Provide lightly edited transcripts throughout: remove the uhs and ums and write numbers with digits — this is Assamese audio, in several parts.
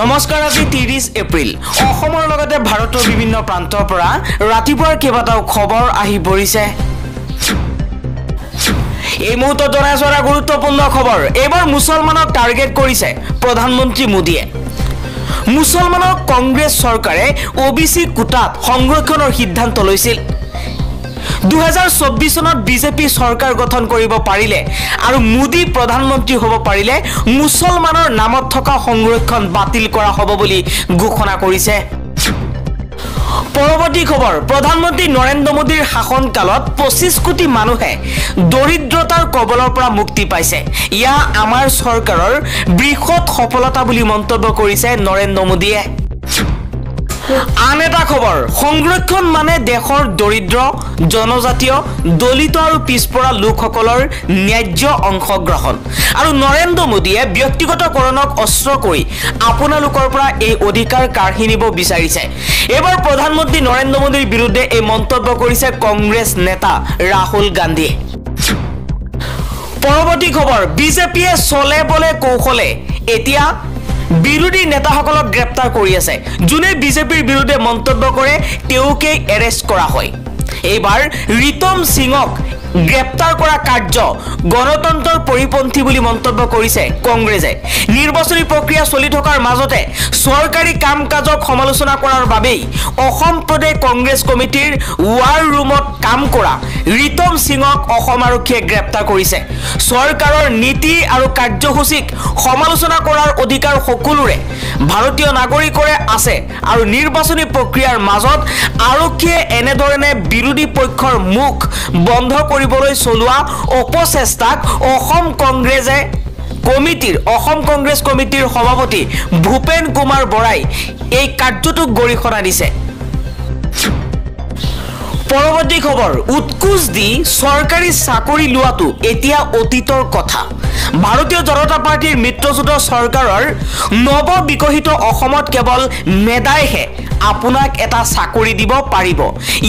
নমস্কাৰ আজি 30 এপ্ৰিল অসমৰ লগতে ভাৰতৰ বিভিন্ন প্ৰান্তৰ পৰা ৰাতিপুৱাৰ কেইবাটাও খবৰ আহি পৰিছে এই মুহূৰ্তত জনাইছো এটা গুৰুত্বপূৰ্ণ খবৰ এবাৰ মুছলমানক টাৰ্গেট কৰিছে প্ৰধানমন্ত্ৰী মোদীয়ে মুছলমানক কংগ্ৰেছ চৰকাৰে ওবিসি কোটাত সংৰক্ষণৰ সিদ্ধান্ত লৈছিল 2024 চনত বিজেপি চৰকাৰ গঠন কৰিব পাৰিলে আৰু মোদী প্ৰধানমন্ত্ৰী হ'ব পাৰিলে মুছলমানৰ নামত থকা সংৰক্ষণ বাতিল কৰা হ'ব বুলি ঘোষণা কৰিছে পৰৱৰ্তী খবৰ প্ৰধানমন্ত্ৰী নৰেন্দ্ৰ মোদীৰ শাসনকালত 25 কোটি মানুহে দৰিদ্ৰতাৰ কবলৰ পৰা মুক্তি পাইছে ইয়া আমাৰ চৰকাৰৰ বৃহৎ সফলতা বুলি মন্তব্য কৰিছে নৰেন্দ্ৰ মোদীয়ে আন এটা খবৰ সংৰক্ষণ মানে দেশৰ দৰিদ্ৰ জনজাতীয় দলিত আৰু পিছপৰা লোকসকলৰ ন্যায্য অংশগ্ৰহণ আৰু নৰেন্দ্ৰ মোদীয়ে ব্যক্তিগতকৰণক অস্ত্ৰ কৰি আপোনালোকৰ পৰা এই অধিকাৰ কাঢ়ি নিব বিচাৰিছে এবাৰ প্ৰধানমন্ত্ৰী নৰেন্দ্ৰ মোদীৰ বিৰুদ্ধে এই মন্তব্য কৰিছে কংগ্ৰেছ নেতা ৰাহুল গান্ধী পৰৱৰ্তী খবৰ বিজেপিয়ে চলে বলে কৌশলে এতিয়া বিৰোধী নেতাসকলক গ্ৰেপ্তাৰ কৰি আছে যোনে বিজেপিৰ বিৰুদ্ধে মন্তব্য কৰে তেওঁকে এৰেষ্ট কৰা হয় এইবাৰ ৰিতম সিঙক গ্ৰেপ্তাৰ কৰা কাৰ্য গণতন্ত্ৰৰ পৰিপন্থী বুলি মন্তব্য কৰিছে কংগ্ৰেছে নিৰ্বাচনী প্ৰক্ৰিয়া চলি থকাৰ মাজতে চৰকাৰী কাম-কাজক সমালোচনা কৰাৰ বাবেই অসম প্ৰদেশ কংগ্ৰেছ কমিটিৰ ৱাৰ ৰুমত কাম কৰা ৰিতম সিঙক অসম আৰক্ষীয়ে গ্ৰেপ্তাৰ কৰিছে চৰকাৰৰ নীতি আৰু কাৰ্যসূচীক সমালোচনা কৰাৰ অধিকাৰ সকলোৰে ভাৰতীয় নাগৰিকৰে আছে আৰু নিৰ্বাচনী প্ৰক্ৰিয়াৰ মাজত আৰক্ষীয়ে এনেধৰণে বিৰোধী পক্ষৰ মুখ বন্ধ কৰিবলৈ চলোৱা অপচেষ্টাক অসম কংগ্ৰেছ কমিটিৰ সভাপতি ভূপেন কুমাৰ বৰাই এই কাৰ্যটোক গৰিহণা দিছে পৰৱৰ্তী খবৰ উৎকোচ দি চৰকাৰী চাকৰি লোৱাটো এতিয়া অতীতৰ কথা ভাৰতীয় জনতা পাৰ্টিৰ মিত্ৰজোঁট চৰকাৰৰ নৱ বিকশিত অসমত কেৱল মেধাইহে আপোনাক এটা চাকৰি দিব পাৰিব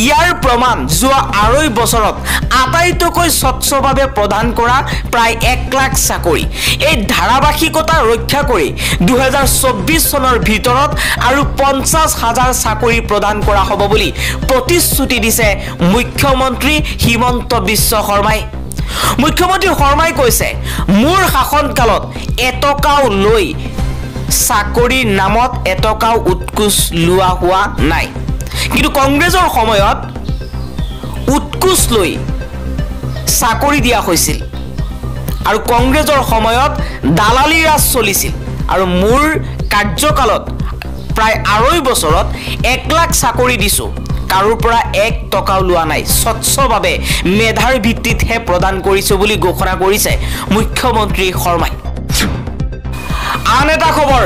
ইয়াৰ প্ৰমাণ যোৱা 2.5 বছৰত আটাইতকৈ স্বচ্ছভাৱে প্ৰদান কৰা প্ৰায় 1 লাখ চাকৰি এই ধাৰাবাহিকতা ৰক্ষা কৰি 2024 চনৰ ভিতৰত আৰু 50,000 চাকৰি প্ৰদান কৰা হ'ব বুলি প্ৰতিশ্ৰুতি দিছে মুখ্যমন্ত্ৰী হিমন্ত বিশ্ব শৰ্মাই মুখ্যমন্ত্ৰী শৰ্মাই কৈছে মোৰ শাসনকালত এটকাও লৈ চাকৰিৰ নামত এটকাও উৎকোচ লোৱা হোৱা নাই কিন্তু কংগ্ৰেছৰ সময়ত উৎকোচ লৈ চাকৰি দিয়া হৈছিল আৰু কংগ্ৰেছৰ সময়ত দালালি ৰাজ চলিছিল আৰু মোৰ কাৰ্যকালত প্ৰায় 2.5 বছৰত 1 লাখ চাকৰি দিছো কাৰোৰ পৰা 1 টকাও লোৱা নাই স্বচ্ছভাৱে মেধাৰ ভিত্তিতহে প্ৰদান কৰিছো বুলি ঘোষণা কৰিছে মুখ্যমন্ত্ৰী শৰ্মাই আন এটা খবৰ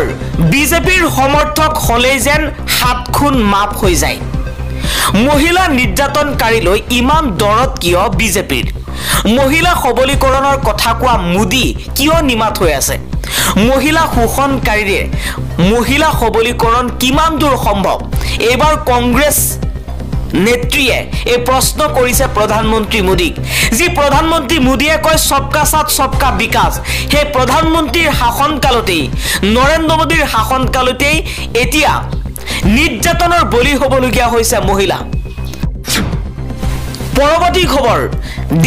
বিজেপিৰ সমৰ্থক হলেই যেন 7 খুন মাপ হৈ যায় মহিলা নিৰ্যাতনকাৰীলৈ ইমান দৰত কিয় বিজেপিৰ মহিলা সবলীকৰণৰ কথা কোৱা মোদী কিয় নিমাত হৈ আছে মহিলা শোষণকাৰীৰে মহিলা সবলীকৰণ কিমান দূৰ সম্ভৱ এবাৰ কংগ্ৰেছ নেত্ৰীয়ে এই প্ৰশ্ন কৰিছে প্ৰধানমন্ত্ৰী মোদীক যি প্ৰধানমন্ত্ৰী মোদীয়ে কয় সবকা সাথ সবকা বিকাশ হে প্ৰধানমন্ত্ৰীৰ শাসনকালতেই নৰেন্দ্ৰ মোদীৰ শাসনকালতেই এতিয়া নিৰ্যাতনৰ বলি হ'বলগীয়া হৈছে মহিলা পৰৱৰ্তী খবৰ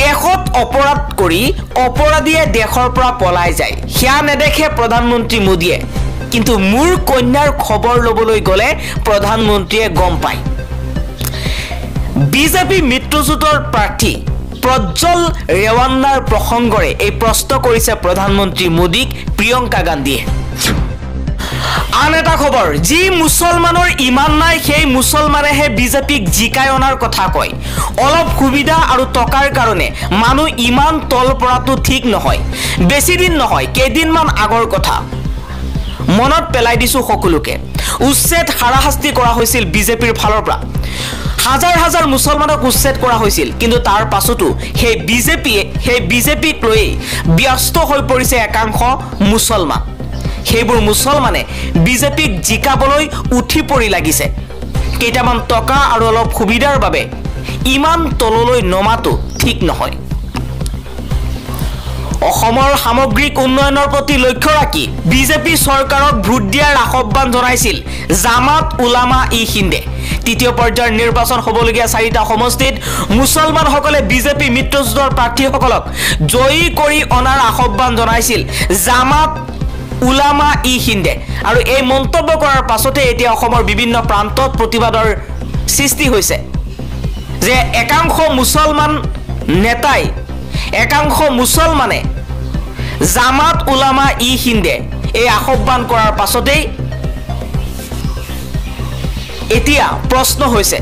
দেশত অপৰাধ কৰি অপৰাধীয়ে দেশৰ পৰা পলাই যায় হিয়া নেদেখে প্ৰধানমন্ত্ৰী মোদীয়ে কিন্তু মোৰ কন্যাৰ খবৰ ল'বলৈ গ'লে প্ৰধানমন্ত্ৰীয়ে গম পায় বিজেপি মিত্ৰজোঁটৰ প্ৰাৰ্থী প্ৰজ্জ্বল ৰেৱান্নাৰ প্ৰসংগৰে এই প্ৰশ্ন কৰিছে প্ৰধানমন্ত্ৰী মোদীক প্ৰিয়ংকা গান্ধীয়ে আন এটা খবৰ যি মুছলমানৰ ইমান নাই সেই মুছলমানেহে বিজেপিক জিকাই অনাৰ কথা কয় অলপ সুবিধা আৰু টকাৰ কাৰণে মানুহ ইমান তল পৰাটো ঠিক নহয় বেছি দিন নহয় কেইদিনমান আগৰ কথা মনত পেলাই দিছো সকলোকে উচ্ছেদ হাৰাশাস্তি কৰা হৈছিল বিজেপিৰ ফালৰ পৰা হাজাৰ মুছলমানক উচ্ছেদ কৰা হৈছিল কিন্তু তাৰ পাছতো সেই বিজেপিক লৈ ব্যস্ত হৈ পৰিছে একাংশ মুছলমান সেইবোৰ মুছলমানে বিজেপিক জিকাবলৈ উঠি পৰি লাগিছে কেইটামান টকা আৰু অলপ সুবিধাৰ বাবে ইমান তললৈ নমাটো ঠিক নহয় অসমৰ সামগ্ৰিক উন্নয়নৰ প্ৰতি লক্ষ্য ৰাখি বিজেপি চৰকাৰক ভোট দিয়াৰ আহ্বান জনাইছিল জামাত উলামা ই হিন্দে। তৃতীয় পৰ্যায়ৰ নিৰ্বাচন হ'বলগীয়া 4টা সমষ্টিত মুছলমানসকলে বিজেপি মিত্ৰজোঁটৰ প্ৰাৰ্থীসকলক জয়ী কৰি অনাৰ আহ্বান জনাইছিল জামাত উলামা ই হিন্দে। আৰু এই মন্তব্য কৰাৰ পাছতে এতিয়া অসমৰ বিভিন্ন প্ৰান্তত প্ৰতিবাদৰ সৃষ্টি হৈছে যে একাংশ মুছলমানে জামাত উলামা ই হিন্দে এই আহ্বান কৰাৰ পাছতেই এতিয়া প্ৰশ্ন হৈছে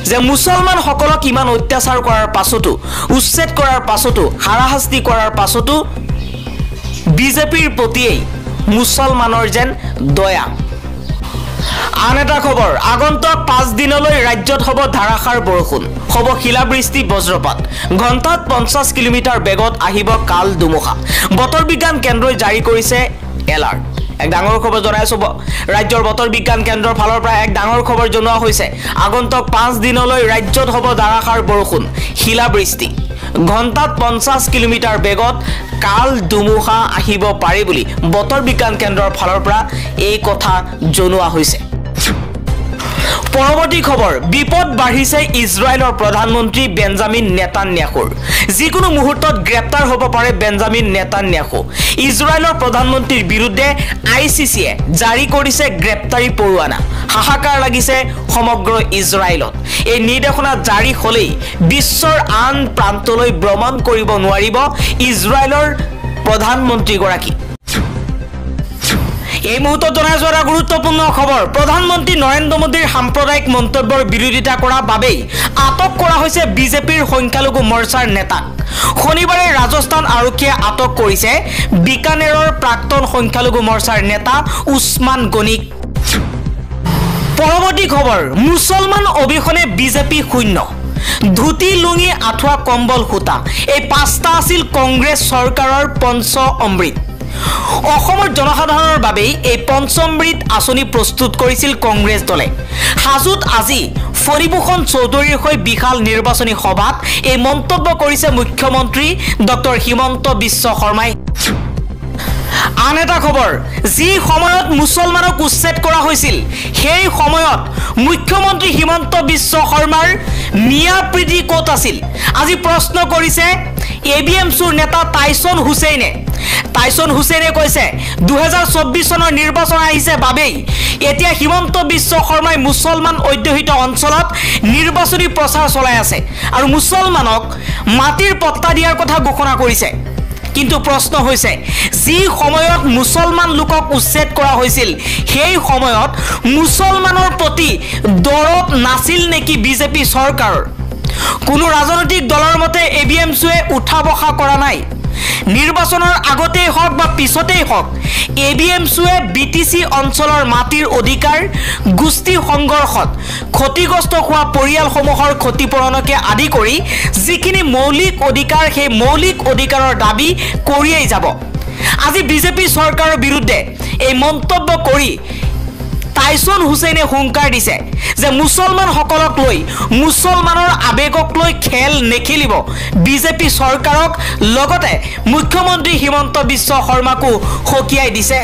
যে মুছলমানসকলক ইমান অত্যাচাৰ কৰাৰ পাছতো, উচ্ছেদ কৰাৰ পাছতো, হাৰাশাস্তি কৰাৰ পাছতো বিজেপিৰ প্ৰতিয়েই মুছলমানৰ যেন দয়া। আন এটা খবৰ, আগন্তুক 5 দিনলৈ ৰাজ্যত হ'ব ধাৰাসাৰ বৰষুণ, হ'ব শিলাবৃষ্টি বজ্ৰপাত, ঘণ্টাত 50 কিলোমিটাৰ বেগত আহিব কাল দুমুহা। বতৰ বিজ্ঞান কেন্দ্ৰই জাৰি কৰিছে এলাৰ্ট। এক ডাঙৰ খবৰ জনাইছো, ৰাজ্যৰ বতৰ বিজ্ঞান কেন্দ্ৰৰ ফালৰ পৰা এক ডাঙৰ খবৰ জনোৱা হৈছে। আগন্তুক 5 দিনলৈ ৰাজ্যত হ'ব ধাৰাসাৰ বৰষুণ, শিলাবৃষ্টি, ঘণ্টাত 50 কিলোমিটাৰ বেগত কাল দুমুহা আহিব পাৰে বুলি বতৰ বিজ্ঞান কেন্দ্ৰৰ ফালৰ পৰা এই কথা জনোৱা হৈছে। পৰৱৰ্তী খবৰ, বিপদ বাঢ়িছে ইজৰাইলৰ প্ৰধানমন্ত্ৰী বেঞ্জামিন নেতান্যাহুৰ। যিকোনো মুহূৰ্তত গ্ৰেপ্তাৰ হ'ব পাৰে বেঞ্জামিন নেতান্যাহু। ইজৰাইলৰ প্ৰধানমন্ত্ৰীৰ বিৰুদ্ধে ICCয়ে জাৰি কৰিছে গ্ৰেপ্তাৰী পৰোৱানা। হাহাকাৰ লাগিছে সমগ্ৰ ইজৰাইলত। এই নিৰ্দেশনা জাৰি হ'লেই বিশ্বৰ আন প্ৰান্তলৈ ভ্ৰমণ কৰিব নোৱাৰিব ইজৰাইলৰ প্ৰধানমন্ত্ৰীগৰাকী। এই মুহূৰ্তত জনাইছো এটা গুৰুত্বপূৰ্ণ খবৰ, প্ৰধানমন্ত্ৰী নৰেন্দ্ৰ মোদীৰ সাম্প্ৰদায়িক মন্তব্যৰ বিৰোধিতা কৰাৰ বাবেই আটক কৰা হৈছে বিজেপিৰ সংখ্যালঘু মৰ্চাৰ নেতাক। শনিবাৰে ৰাজস্থান আৰক্ষীয়ে আটক কৰিছে বিকানেৰৰ প্ৰাক্তন সংখ্যালঘু মৰ্চাৰ নেতা উছমান গনিক। পৰৱৰ্তী খবৰ, মুছলমান অবিহনে বিজেপি শূন্য, ধুতি লুঙি আঁঠুৱা কম্বল সূতা, এই 5টা আছিল কংগ্ৰেছ চৰকাৰৰ পঞ্চ অমৃত। অসমৰ জনসাধাৰণৰ বাবেই এই পঞ্চমৃত আঁচনি প্ৰস্তুত কৰিছিল কংগ্ৰেছ দলে। হাজোত আজি ফণীভূষণ চৌধুৰীৰ হৈ বিশাল নিৰ্বাচনী সভাত এই মন্তব্য কৰিছে মুখ্যমন্ত্ৰী ডক্টৰ হিমন্ত বিশ্ব শৰ্মাই। আন এটা খবৰ, যি সময়ত মুছলমানক উচ্ছেদ কৰা হৈছিল সেই সময়ত মুখ্যমন্ত্ৰী হিমন্ত বিশ্ব শৰ্মাৰ মিয়া প্ৰীতি ক'ত আছিল? আজি প্ৰশ্ন কৰিছে ABMCৰ নেতা টাইছন হুছেইনে। টাইছন হুছেইনে কৈছে 2024 চনৰ নিৰ্বাচন আহিছে বাবেই এতিয়া হিমন্ত বিশ্ব শৰ্মাই মুছলমান অধ্যুষিত অঞ্চলত নিৰ্বাচনী প্ৰচাৰ চলাই আছে আৰু মুছলমানক মাটিৰ পট্টা দিয়াৰ কথা ঘোষণা কৰিছে। কিন্তু প্ৰশ্ন হৈছে, যি সময়ত মুছলমান লোকক উচ্ছেদ কৰা হৈছিল সেই সময়ত মুছলমানৰ প্ৰতি দৰদ নাছিল নেকি বিজেপি চৰকাৰৰ? কোনো ৰাজনৈতিক দলৰ মতে ABMCয়ে উঠা বসা কৰা নাই। নিৰ্বাচনৰ আগতেই হওক বা পিছতেই হওক ABMCয়ে BTC অঞ্চলৰ মাটিৰ অধিকাৰ, গোষ্ঠী সংঘৰ্ষত ক্ষতিগ্ৰস্ত হোৱা পৰিয়ালসমূহৰ ক্ষতিপূৰণকে আদি কৰি যিখিনি মৌলিক অধিকাৰ সেই মৌলিক অধিকাৰৰ দাবী কৰিয়েই যাব। আজি বিজেপি চৰকাৰৰ বিৰুদ্ধে এই মন্তব্য কৰি টাইছন হুছেইনে হুংকাৰ দিছে যে মুছলমানসকলক লৈ, মুছলমানৰ আৱেগক লৈ খেল নেখেলিব বিজেপি চৰকাৰক, লগতে মুখ্যমন্ত্ৰী হিমন্ত বিশ্ব শৰ্মাকো সকীয়াই দিছে।